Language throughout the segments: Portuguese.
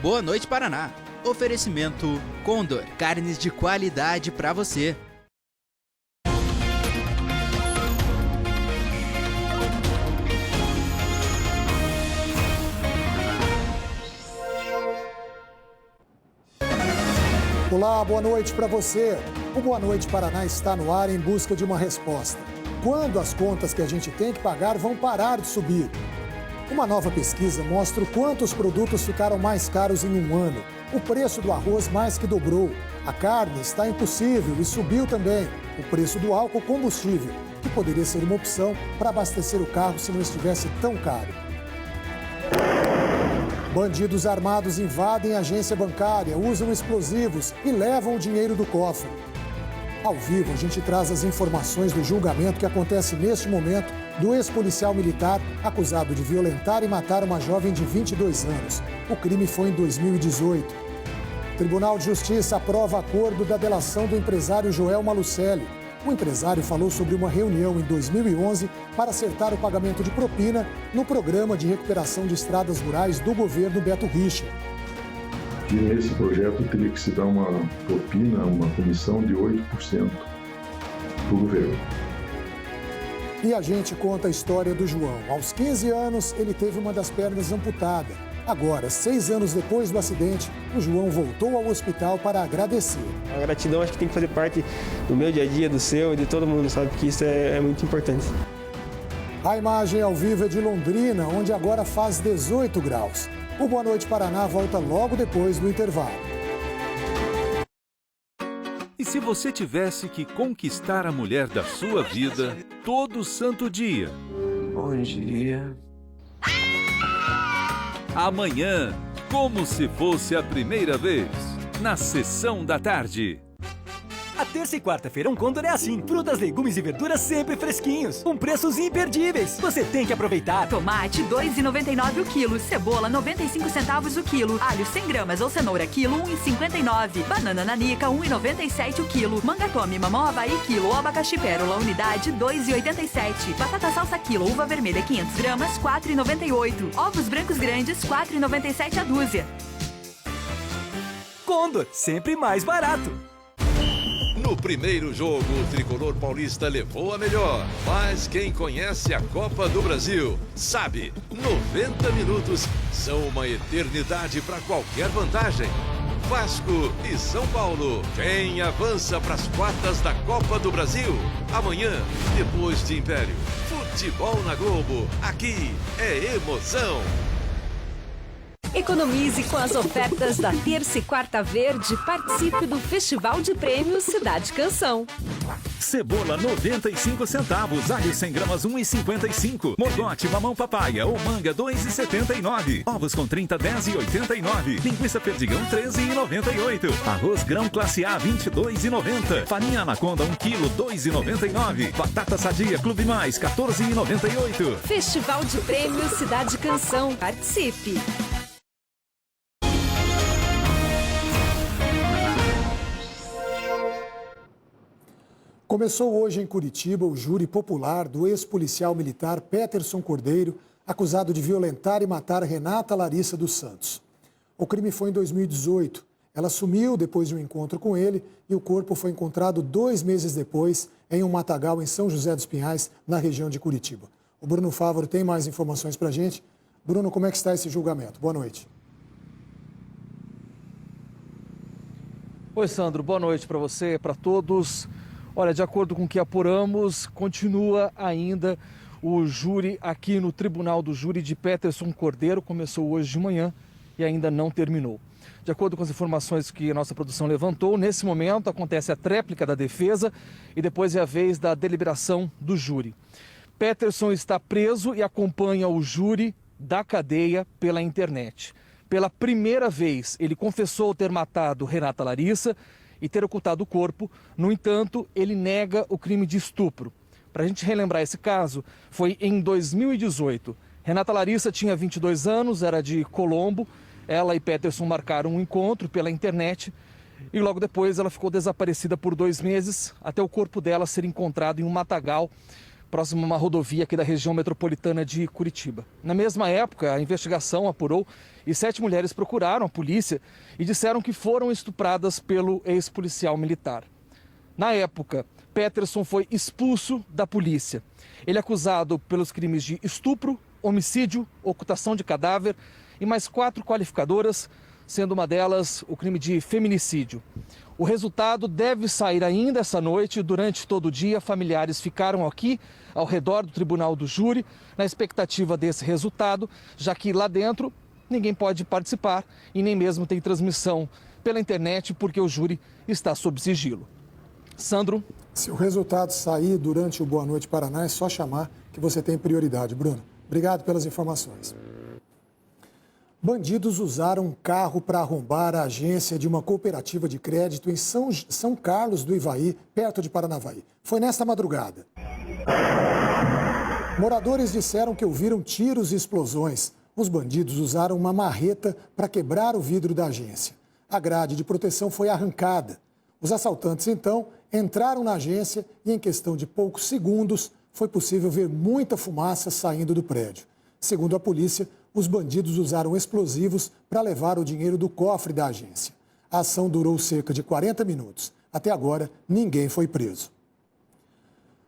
Boa Noite Paraná. Oferecimento Condor, carnes de qualidade para você. Olá, boa noite para você. O Boa Noite Paraná está no ar em busca de uma resposta. Quando as contas que a gente tem que pagar vão parar de subir? Uma nova pesquisa mostra o quanto os produtos ficaram mais caros em um ano. O preço do arroz mais que dobrou. A carne está impossível e subiu também. O preço do álcool combustível, que poderia ser uma opção para abastecer o carro se não estivesse tão caro. Bandidos armados invadem a agência bancária, usam explosivos e levam o dinheiro do cofre. Ao vivo, a gente traz as informações do julgamento que acontece neste momento do ex-policial militar acusado de violentar e matar uma jovem de 22 anos. O crime foi em 2018. O Tribunal de Justiça aprova acordo da delação do empresário Joel Malucelli. O empresário falou sobre uma reunião em 2011 para acertar o pagamento de propina no programa de recuperação de estradas rurais do governo Beto Richa. E nesse projeto teria que se dar uma propina, uma comissão de 8% para o governo. E a gente conta a história do João. Aos 15 anos, ele teve uma das pernas amputada. Agora, 6 anos depois do acidente, o João voltou ao hospital para agradecer. A gratidão acho que tem que fazer parte do meu dia a dia, do seu e de todo mundo, sabe? Que isso é muito importante. A imagem ao vivo é de Londrina, onde agora faz 18 graus. O Boa Noite Paraná volta logo depois do intervalo. E se você tivesse que conquistar a mulher da sua vida todo santo dia? Bom dia. Amanhã, como se fosse a primeira vez, na Sessão da Tarde. A terça e quarta-feira Condor é assim. Frutas, legumes e verduras sempre fresquinhos, com preços imperdíveis. Você tem que aproveitar. Tomate, R$ 2,99 o quilo. Cebola, 95 centavos o quilo. Alho, 100 gramas ou cenoura, quilo, R$ 1,59. Banana nanica, R$ 1,97 o quilo. Manga tome, mamão Havaí, quilo. Ou abacaxi pérola, unidade, R$ 2,87. Batata salsa, quilo. Uva vermelha, 500 gramas, R$ 4,98. Ovos brancos grandes, R$ 4,97 a dúzia. Condor, sempre mais barato. No primeiro jogo, o tricolor paulista levou a melhor. Mas quem conhece a Copa do Brasil sabe, 90 minutos são uma eternidade para qualquer vantagem. Vasco e São Paulo, quem avança para as quartas da Copa do Brasil? Amanhã, depois de Império. Futebol na Globo, aqui é emoção. Economize com as ofertas da terça e quarta verde. Participe do Festival de Prêmios Cidade Canção. Cebola 95 centavos, alho 100 gramas 1,55. Morgote, mamão papaya ou manga 2,79. Ovos com 30, 10,89. Linguiça perdigão 13,98. Arroz grão classe A 22,90. Farinha Anaconda 1 kg 2,99. Batata sadia Clube Mais 14,98. Festival de Prêmios Cidade Canção. Participe. Começou hoje em Curitiba o júri popular do ex-policial militar Peterson Cordeiro, acusado de violentar e matar Renata Larissa dos Santos. O crime foi em 2018. Ela sumiu depois de um encontro com ele e o corpo foi encontrado 2 meses depois em um matagal em São José dos Pinhais, na região de Curitiba. O Bruno Fávaro tem mais informações para a gente. Bruno, como é que está esse julgamento? Boa noite. Oi, Sandro. Boa noite para você, para todos. Olha, de acordo com o que apuramos, continua ainda o júri aqui no Tribunal do Júri de Peterson Cordeiro. Começou hoje de manhã e ainda não terminou. De acordo com as informações que a nossa produção levantou, nesse momento acontece a tréplica da defesa e depois é a vez da deliberação do júri. Peterson está preso e acompanha o júri da cadeia pela internet. Pela primeira vez, ele confessou ter matado Renata Larissa e ter ocultado o corpo. No entanto, ele nega o crime de estupro. Para a gente relembrar esse caso, foi em 2018. Renata Larissa tinha 22 anos, era de Colombo. Ela e Peterson marcaram um encontro pela internet e logo depois ela ficou desaparecida por 2 meses, até o corpo dela ser encontrado em um matagal próximo a uma rodovia aqui da região metropolitana de Curitiba. Na mesma época, a investigação apurou e 7 mulheres procuraram a polícia e disseram que foram estupradas pelo ex-policial militar. Na época, Peterson foi expulso da polícia. Ele é acusado pelos crimes de estupro, homicídio, ocultação de cadáver e mais 4 qualificadoras, sendo uma delas o crime de feminicídio. O resultado deve sair ainda essa noite. Durante todo o dia, familiares ficaram aqui ao redor do tribunal do júri na expectativa desse resultado, já que lá dentro ninguém pode participar e nem mesmo tem transmissão pela internet porque o júri está sob sigilo. Sandro? Se o resultado sair durante o Boa Noite Paraná, é só chamar que você tem prioridade. Bruno, obrigado pelas informações. Bandidos usaram um carro para arrombar a agência de uma cooperativa de crédito em São Carlos do Ivaí, perto de Paranavaí. Foi nesta madrugada. Moradores disseram que ouviram tiros e explosões. Os bandidos usaram uma marreta para quebrar o vidro da agência. A grade de proteção foi arrancada. Os assaltantes, então, entraram na agência e, em questão de poucos segundos, foi possível ver muita fumaça saindo do prédio. Segundo a polícia, os bandidos usaram explosivos para levar o dinheiro do cofre da agência. A ação durou cerca de 40 minutos. Até agora, ninguém foi preso.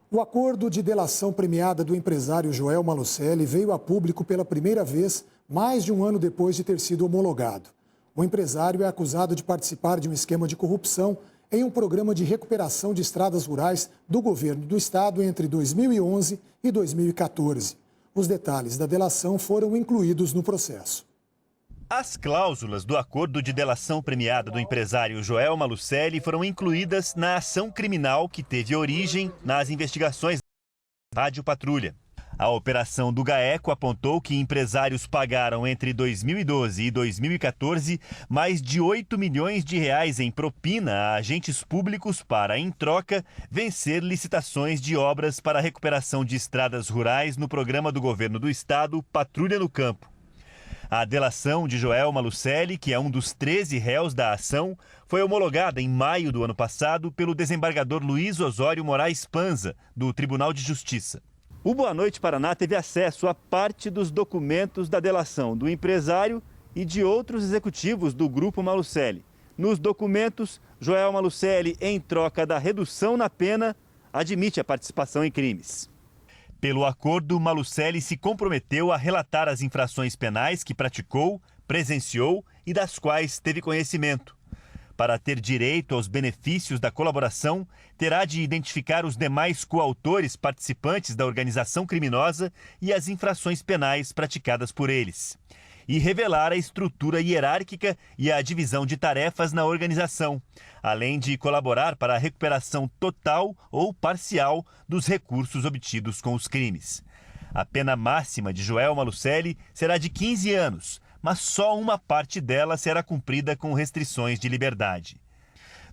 O acordo de delação premiada do empresário Joel Malucelli veio a público pela primeira vez, mais de um ano depois de ter sido homologado. O empresário é acusado de participar de um esquema de corrupção em um programa de recuperação de estradas rurais do governo do estado entre 2011 e 2014. Os detalhes da delação foram incluídos no processo. As cláusulas do acordo de delação premiada do empresário Joel Malucelli foram incluídas na ação criminal que teve origem nas investigações da Rádio Patrulha. A operação do GAECO apontou que empresários pagaram entre 2012 e 2014 mais de 8 milhões de reais em propina a agentes públicos para, em troca, vencer licitações de obras para a recuperação de estradas rurais no programa do governo do estado Patrulha no Campo. A delação de Joel Malucelli, que é um dos 13 réus da ação, foi homologada em maio do ano passado pelo desembargador Luiz Osório Moraes Panza, do Tribunal de Justiça. O Boa Noite Paraná teve acesso a parte dos documentos da delação do empresário e de outros executivos do Grupo Malucelli. Nos documentos, Joel Malucelli, em troca da redução na pena, admite a participação em crimes. Pelo acordo, Malucelli se comprometeu a relatar as infrações penais que praticou, presenciou e das quais teve conhecimento. Para ter direito aos benefícios da colaboração, terá de identificar os demais coautores participantes da organização criminosa e as infrações penais praticadas por eles. E revelar a estrutura hierárquica e a divisão de tarefas na organização, além de colaborar para a recuperação total ou parcial dos recursos obtidos com os crimes. A pena máxima de Joel Malucelli será de 15 anos, mas só uma parte dela será cumprida com restrições de liberdade.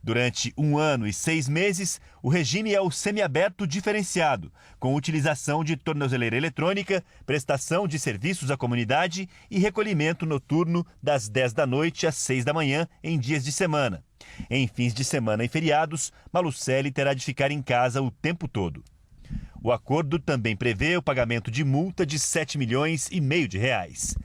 Durante 1 ano e 6 meses, o regime é o semiaberto diferenciado, com utilização de tornozeleira eletrônica, prestação de serviços à comunidade e recolhimento noturno das 10 da noite às 6 da manhã em dias de semana. Em fins de semana e feriados, Malucelli terá de ficar em casa o tempo todo. O acordo também prevê o pagamento de multa de 7,5 milhões de reais.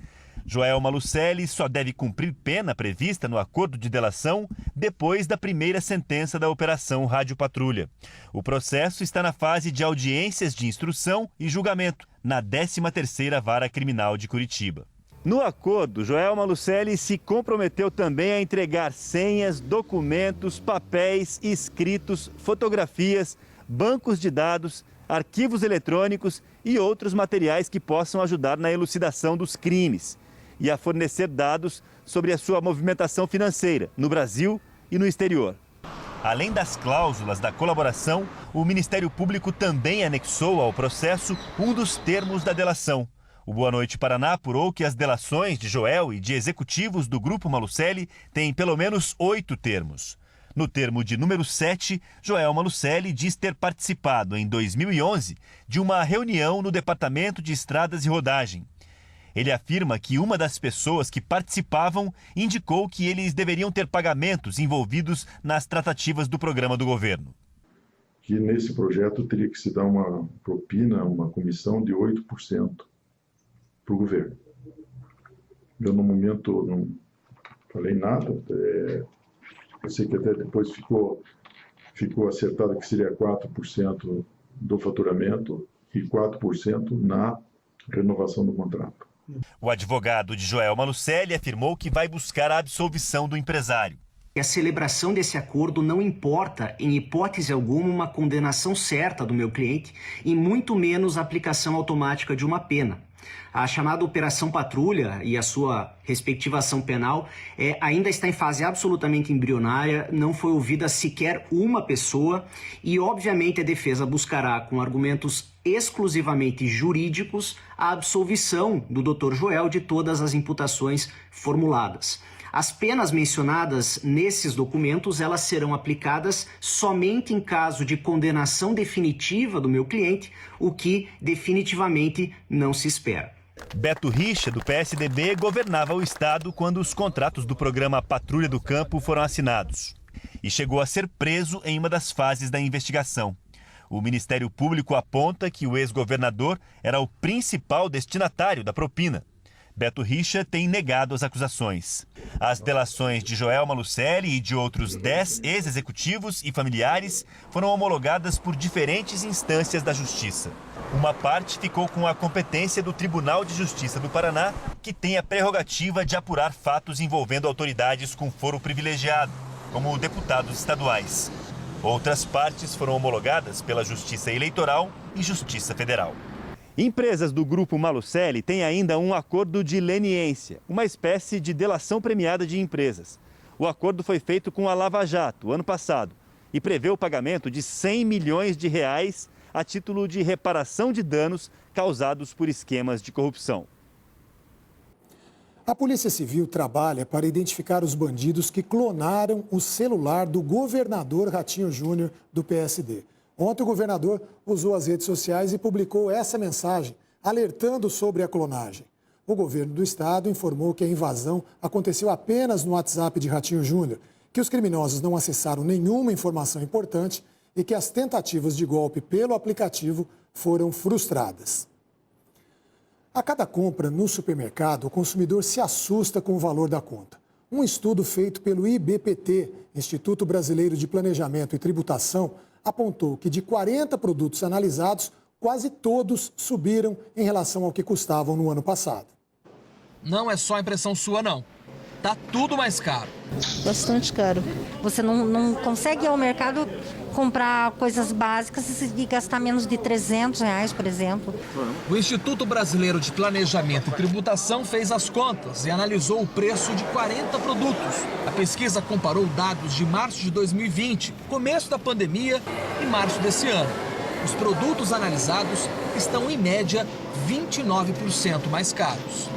Joel Malucelli só deve cumprir pena prevista no acordo de delação depois da primeira sentença da Operação Rádio Patrulha. O processo está na fase de audiências de instrução e julgamento, na 13ª Vara Criminal de Curitiba. No acordo, Joel Malucelli se comprometeu também a entregar senhas, documentos, papéis, escritos, fotografias, bancos de dados, arquivos eletrônicos e outros materiais que possam ajudar na elucidação dos crimes, e a fornecer dados sobre a sua movimentação financeira no Brasil e no exterior. Além das cláusulas da colaboração, o Ministério Público também anexou ao processo um dos termos da delação. O Boa Noite Paraná apurou que as delações de Joel e de executivos do Grupo Malucelli têm pelo menos 8 termos. No termo de número 7, Joel Malucelli diz ter participado em 2011 de uma reunião no Departamento de Estradas e Rodagem. Ele afirma que uma das pessoas que participavam indicou que eles deveriam ter pagamentos envolvidos nas tratativas do programa do governo. que nesse projeto teria que se dar uma propina, uma comissão de 8% para o governo. Eu, no momento, não falei nada. Eu sei que até depois ficou acertado que seria 4% do faturamento e 4% na renovação do contrato. O advogado de Joel Malucelli afirmou que vai buscar a absolvição do empresário. A celebração desse acordo não importa, em hipótese alguma, uma condenação certa do meu cliente e muito menos a aplicação automática de uma pena. A chamada Operação Patrulha e a sua respectiva ação penal ainda está em fase absolutamente embrionária, não foi ouvida sequer uma pessoa e, obviamente, a defesa buscará, com argumentos exclusivamente jurídicos, a absolvição do Dr. Joel de todas as imputações formuladas. As penas mencionadas nesses documentos, elas serão aplicadas somente em caso de condenação definitiva do meu cliente, o que definitivamente não se espera. Beto Richa, do PSDB, governava o estado quando os contratos do programa Patrulha do Campo foram assinados. E chegou a ser preso em uma das fases da investigação. O Ministério Público aponta que o ex-governador era o principal destinatário da propina. Beto Richa tem negado as acusações. As delações de Joel Malucelli e de outros 10 ex-executivos e familiares foram homologadas por diferentes instâncias da Justiça. Uma parte ficou com a competência do Tribunal de Justiça do Paraná, que tem a prerrogativa de apurar fatos envolvendo autoridades com foro privilegiado, como deputados estaduais. Outras partes foram homologadas pela Justiça Eleitoral e Justiça Federal. Empresas do Grupo Malucelli têm ainda um acordo de leniência, uma espécie de delação premiada de empresas. O acordo foi feito com a Lava Jato, ano passado, e prevê o pagamento de 100 milhões de reais a título de reparação de danos causados por esquemas de corrupção. A Polícia Civil trabalha para identificar os bandidos que clonaram o celular do governador Ratinho Júnior do PSD. Ontem o governador usou as redes sociais e publicou essa mensagem, alertando sobre a clonagem. O governo do estado informou que a invasão aconteceu apenas no WhatsApp de Ratinho Júnior, que os criminosos não acessaram nenhuma informação importante e que as tentativas de golpe pelo aplicativo foram frustradas. A cada compra no supermercado, o consumidor se assusta com o valor da conta. Um estudo feito pelo IBPT, Instituto Brasileiro de Planejamento e Tributação, apontou que de 40 produtos analisados, quase todos subiram em relação ao que custavam no ano passado. Não é só impressão sua, não. Tá tudo mais caro. Bastante caro. Você não consegue ir ao mercado comprar coisas básicas e gastar menos de R$300, por exemplo. O Instituto Brasileiro de Planejamento e Tributação fez as contas e analisou o preço de 40 produtos. A pesquisa comparou dados de março de 2020, começo da pandemia, e março desse ano. Os produtos analisados estão, em média, 29% mais caros.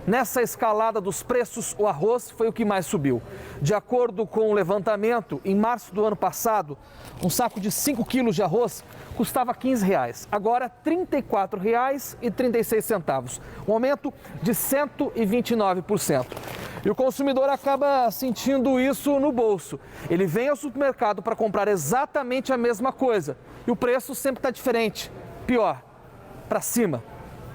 Nessa escalada dos preços, o arroz foi o que mais subiu. De acordo com o levantamento, em março do ano passado, um saco de 5 quilos de arroz custava R$15. Agora, R$ 34,36. Um aumento de 129%. E o consumidor acaba sentindo isso no bolso. Ele vem ao supermercado para comprar exatamente a mesma coisa. E o preço sempre está diferente. Pior, para cima,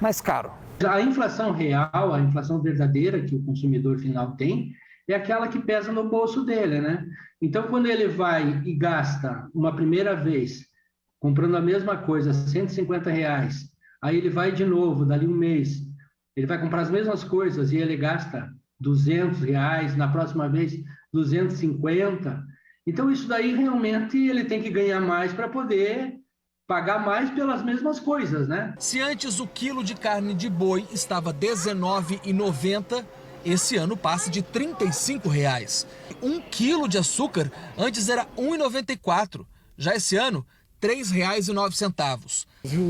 mais caro. A inflação real, a inflação verdadeira que o consumidor final tem, é aquela que pesa no bolso dele, né? Então, quando ele vai e gasta uma primeira vez, comprando a mesma coisa, R$150, aí ele vai de novo, dali um mês, ele vai comprar as mesmas coisas e ele gasta R$200, na próxima vez R$250. Então, isso daí realmente ele tem que ganhar mais para poder pagar mais pelas mesmas coisas, né? Se antes o quilo de carne de boi estava R$19,90, esse ano passa de R$35. 1 quilo de açúcar antes era R$1,94. Já esse ano, R$3,09.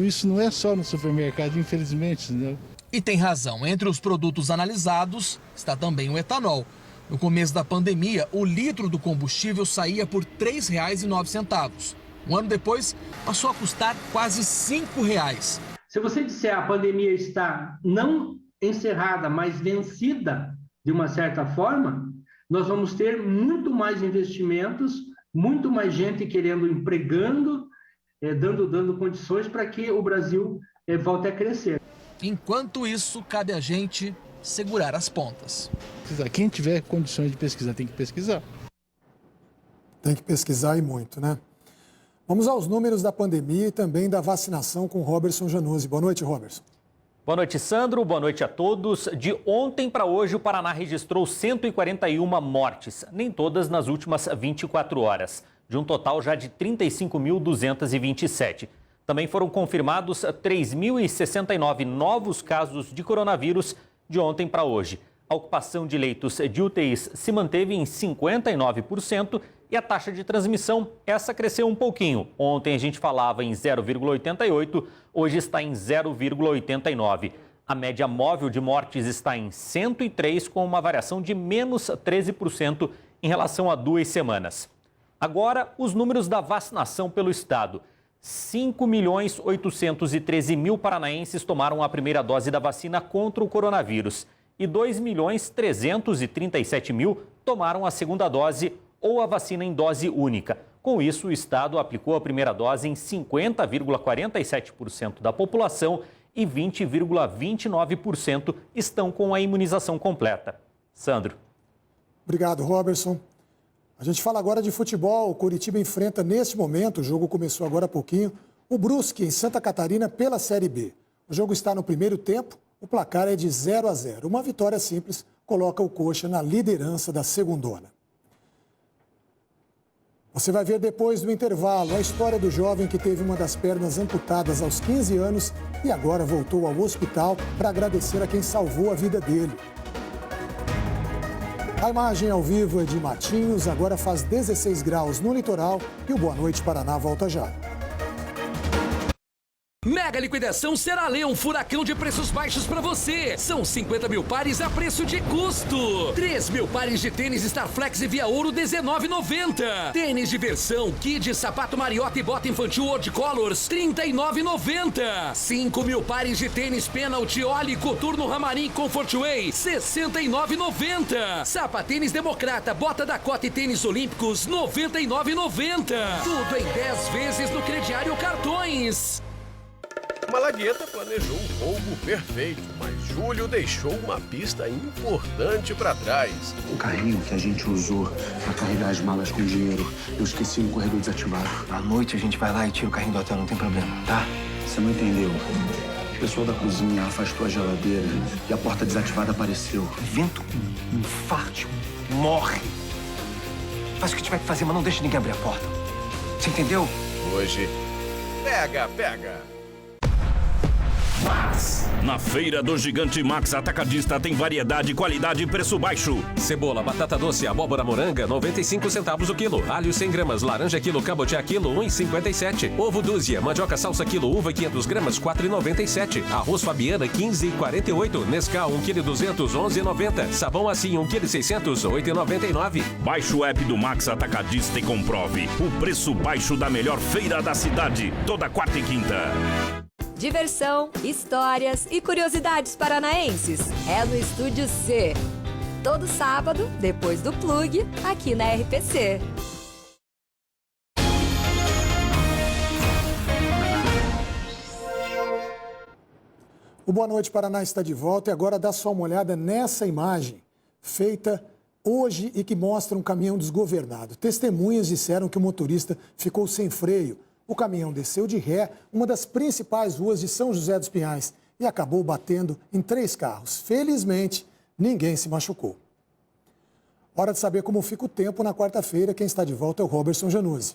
Isso não é só no supermercado, infelizmente, né? E tem razão, entre os produtos analisados está também o etanol. No começo da pandemia, o litro do combustível saía por R$3,09. Um ano depois, passou a custar quase R$5. Se você disser a pandemia está não encerrada, mas vencida de uma certa forma, nós vamos ter muito mais investimentos, muito mais gente empregando dando condições para que o Brasil volte a crescer. Enquanto isso, cabe a gente segurar as pontas. Quem tiver condições de pesquisar, tem que pesquisar. Tem que pesquisar e muito, né? Vamos aos números da pandemia e também da vacinação com Roberson Januzzi. Boa noite, Roberson. Boa noite, Sandro. Boa noite a todos. De ontem para hoje, o Paraná registrou 141 mortes, nem todas nas últimas 24 horas, de um total já de 35.227. Também foram confirmados 3.069 novos casos de coronavírus de ontem para hoje. A ocupação de leitos de UTIs se manteve em 59% e a taxa de transmissão, essa cresceu um pouquinho. Ontem a gente falava em 0,88, hoje está em 0,89. A média móvel de mortes está em 103, com uma variação de menos 13% em relação a 2 semanas. Agora, os números da vacinação pelo estado. 5.813.000 paranaenses tomaram a primeira dose da vacina contra o coronavírus e 2.337.000 tomaram a segunda dose ou a vacina em dose única. Com isso, o estado aplicou a primeira dose em 50,47% da população e 20,29% estão com a imunização completa. Sandro. Obrigado, Roberson. A gente fala agora de futebol. O Coritiba enfrenta neste momento, o jogo começou agora há pouquinho, o Brusque em Santa Catarina pela Série B. O jogo está no primeiro tempo, o placar é de 0-0. Uma vitória simples coloca o Coxa na liderança da segundona. Você vai ver depois do intervalo a história do jovem que teve uma das pernas amputadas aos 15 anos e agora voltou ao hospital para agradecer a quem salvou a vida dele. A imagem ao vivo é de Matinhos, agora faz 16 graus no litoral e o Boa Noite Paraná volta já. Mega liquidação Seralê, um furacão de preços baixos para você. São 50.000 pares a preço de custo. 3.000 pares de tênis Starflex e Via Ouro, R$19,90. Tênis de versão, Kid, sapato Mariota e bota infantil World Colors, R$39,90. 5.000 pares de tênis Penalty, Oli, Coturno, Ramarim, Comfort Way, R$69,90. Sapatênis Democrata, bota Dakota e tênis Olímpicos, R$99,90. Tudo em 10 vezes no crediário Cartões. Malagueta planejou um roubo perfeito, mas Júlio deixou uma pista importante para trás. O carrinho que a gente usou para carregar as malas com dinheiro, eu esqueci no corredor desativado. À noite a gente vai lá e tira o carrinho do hotel, não tem problema, tá? Você não entendeu. O pessoal da cozinha afastou a geladeira e a porta desativada apareceu. Vento, infarte, morre. Faz o que tiver que fazer, mas não deixe ninguém abrir a porta. Você entendeu? Hoje, pega! Max. Na feira do Gigante Max Atacadista tem variedade, qualidade e preço baixo. Cebola, batata doce, abóbora moranga, 95 centavos o quilo. Alho 100 gramas, laranja quilo, cabotiá quilo, 1,57. Ovo dúzia, mandioca salsa quilo, uva 500 gramas, 4,97. Arroz Fabiana, 15,48. Nescau, 1 kg 200, 11,90. Sabão assim, 1 kg 600, 8,99. Baixe o app do Max Atacadista e comprove o preço baixo da melhor feira da cidade, toda quarta e quinta. Diversão, histórias e curiosidades paranaenses. É no Estúdio C. Todo sábado, depois do Plug, aqui na RPC. O Boa Noite Paraná está de volta e agora dá só uma olhada nessa imagem feita hoje e que mostra um caminhão desgovernado. Testemunhas disseram que o motorista ficou sem freio. O caminhão desceu de ré, uma das principais ruas de São José dos Pinhais, e acabou batendo em 3 carros. Felizmente, ninguém se machucou. Hora de saber como fica o tempo na quarta-feira. Quem está de volta é o Roberson Januzzi.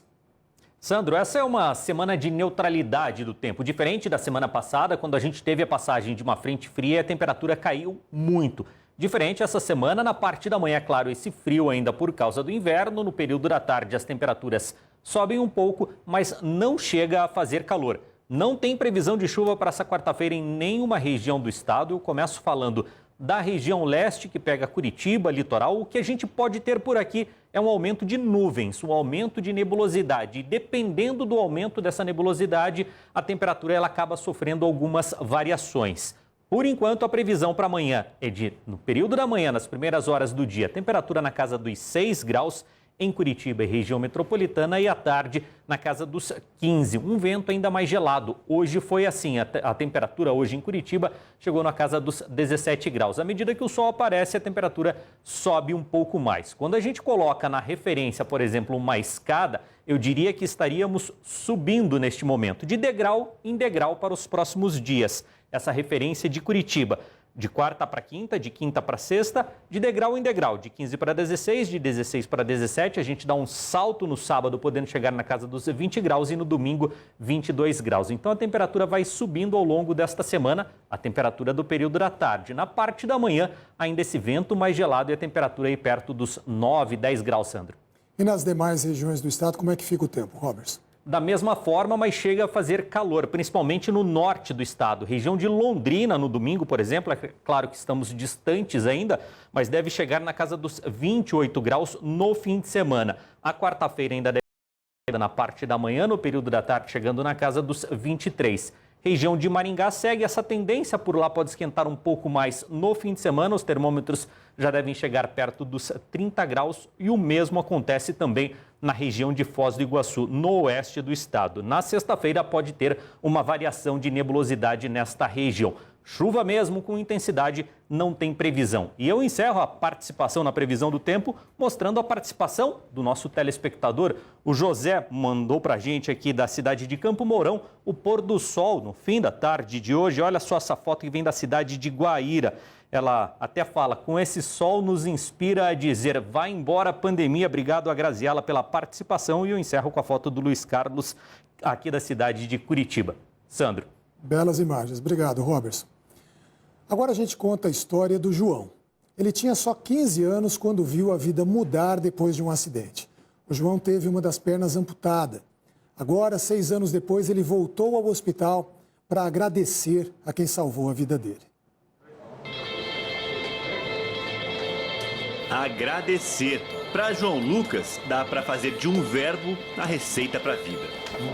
Sandro, essa é uma semana de neutralidade do tempo, diferente da semana passada, quando a gente teve a passagem de uma frente fria e a temperatura caiu muito. Diferente essa semana, na parte da manhã, é claro, esse frio ainda por causa do inverno. No período da tarde, as temperaturas sobem um pouco, mas não chega a fazer calor. Não tem previsão de chuva para essa quarta-feira em nenhuma região do estado. Eu começo falando da região leste, que pega Curitiba, litoral. O que a gente pode ter por aqui é um aumento de nuvens, um aumento de nebulosidade. E dependendo do aumento dessa nebulosidade, a temperatura ela acaba sofrendo algumas variações. Por enquanto, a previsão para amanhã é de, no período da manhã, nas primeiras horas do dia, temperatura na casa dos 6 graus em Curitiba e região metropolitana e à tarde na casa dos 15. Um vento ainda mais gelado. Hoje foi assim, a temperatura hoje em Curitiba chegou na casa dos 17 graus. À medida que o sol aparece, a temperatura sobe um pouco mais. Quando a gente coloca na referência, por exemplo, uma escada, eu diria que estaríamos subindo neste momento, de degrau em degrau para os próximos dias. Essa referência de Curitiba. De quarta para quinta, de quinta para sexta, de degrau em degrau, de 15 para 16, de 16 para 17, a gente dá um salto no sábado, podendo chegar na casa dos 20 graus e no domingo 22 graus. Então a temperatura vai subindo ao longo desta semana, a temperatura do período da tarde. Na parte da manhã, ainda esse vento mais gelado e a temperatura aí perto dos 9, 10 graus, Sandro. E nas demais regiões do estado, como é que fica o tempo, Roberts? Da mesma forma, mas chega a fazer calor, principalmente no norte do estado. Região de Londrina, no domingo, por exemplo, é claro que estamos distantes ainda, mas deve chegar na casa dos 28 graus no fim de semana. A quarta-feira ainda deve chegar na parte da manhã, no período da tarde, chegando na casa dos 23. Região de Maringá segue essa tendência, por lá pode esquentar um pouco mais no fim de semana, os termômetros já devem chegar perto dos 30 graus e o mesmo acontece também na região de Foz do Iguaçu, no oeste do estado. Na sexta-feira pode ter uma variação de nebulosidade nesta região. Chuva mesmo com intensidade não tem previsão. E eu encerro a participação na previsão do tempo mostrando a participação do nosso telespectador. O José mandou para a gente aqui da cidade de Campo Mourão o pôr do sol no fim da tarde de hoje. Olha só essa foto que vem da cidade de Guaíra. Ela até fala, com esse sol nos inspira a dizer, vai embora a pandemia. Obrigado a Graziela pela participação e eu encerro com a foto do Luiz Carlos aqui da cidade de Curitiba. Sandro. Belas imagens. Obrigado, Roberts. Agora a gente conta a história do João. Ele tinha só 15 anos quando viu a vida mudar depois de um acidente. O João teve uma das pernas amputada. Agora, 6 anos depois, ele voltou ao hospital para agradecer a quem salvou a vida dele. Agradecer. Para João Lucas, dá para fazer de um verbo a receita para a vida.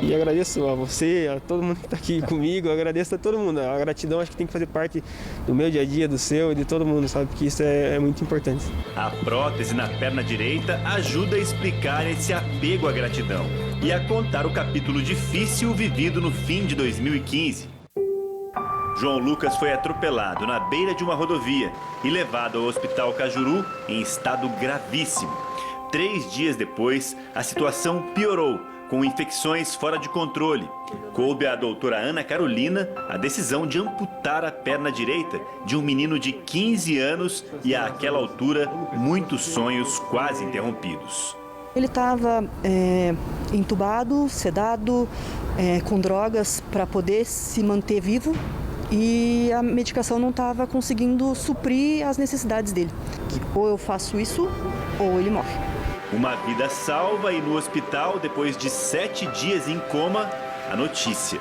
E agradeço a você, a todo mundo que está aqui comigo, agradeço a todo mundo. A gratidão acho que tem que fazer parte do meu dia a dia, do seu e de todo mundo, sabe? Porque isso é muito importante. A prótese na perna direita ajuda a explicar esse apego à gratidão e a contar o capítulo difícil vivido no fim de 2015. João Lucas foi atropelado na beira de uma rodovia e levado ao Hospital Cajuru em estado gravíssimo. 3 dias depois, a situação piorou, com infecções fora de controle. Coube à doutora Ana Carolina a decisão de amputar a perna direita de um menino de 15 anos e, àquela altura, muitos sonhos quase interrompidos. Ele estava entubado, sedado, com drogas para poder se manter vivo. E a medicação não estava conseguindo suprir as necessidades dele. Ou eu faço isso, ou ele morre. Uma vida salva e no hospital, depois de 7 dias em coma, a notícia.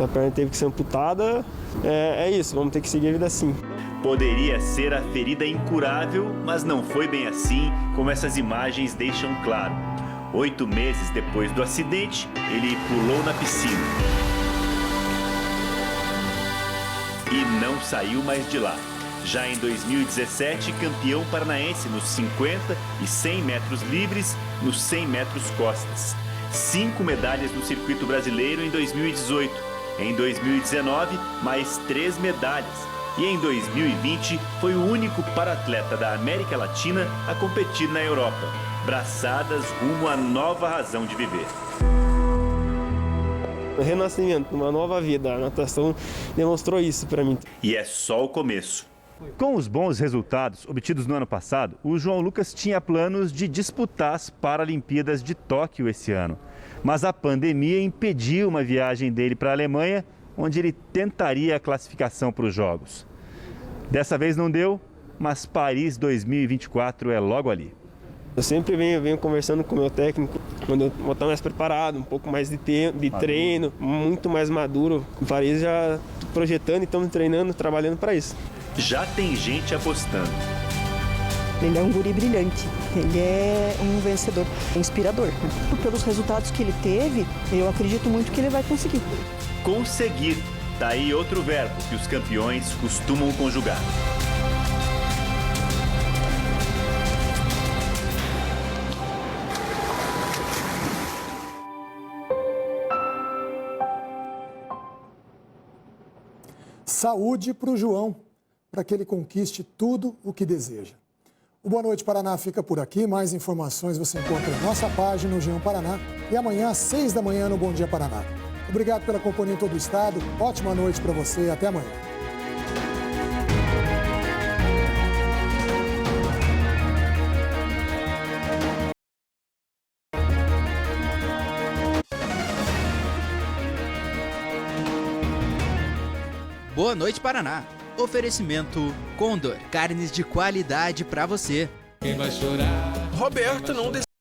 A perna teve que ser amputada, é isso, vamos ter que seguir a vida assim. Poderia ser a ferida incurável, mas não foi bem assim, como essas imagens deixam claro. 8 meses depois do acidente, ele pulou na piscina. E não saiu mais de lá. Já em 2017, campeão paranaense nos 50 e 100 metros livres, nos 100 metros costas. 5 medalhas no circuito brasileiro em 2018. Em 2019, mais 3 medalhas. E em 2020, foi o único paratleta da América Latina a competir na Europa. Braçadas rumo à nova razão de viver. Renascimento, uma nova vida. A natação demonstrou isso para mim. E é só o começo. Com os bons resultados obtidos no ano passado, o João Lucas tinha planos de disputar as Paralimpíadas de Tóquio esse ano. Mas a pandemia impediu uma viagem dele para a Alemanha, onde ele tentaria a classificação para os Jogos. Dessa vez não deu, mas Paris 2024 é logo ali. Eu sempre venho conversando com o meu técnico, quando eu vou estar mais preparado, um pouco mais de treino, muito mais maduro. Em Paris já projetando, estamos treinando, trabalhando para isso. Já tem gente apostando. Ele é um guri brilhante, ele é um vencedor, inspirador. Pelos resultados que ele teve, eu acredito muito que ele vai conseguir. Conseguir, daí outro verbo que os campeões costumam conjugar. saúde para o João, para que ele conquiste tudo o que deseja. O Boa Noite Paraná fica por aqui. Mais informações você encontra em nossa página no G1 Paraná e amanhã às 6 da manhã no Bom Dia Paraná. Obrigado pela companhia em todo o estado. Ótima noite para você e até amanhã. Boa Noite Paraná. Oferecimento Condor, carnes de qualidade pra você. Quem vai chorar? Roberto não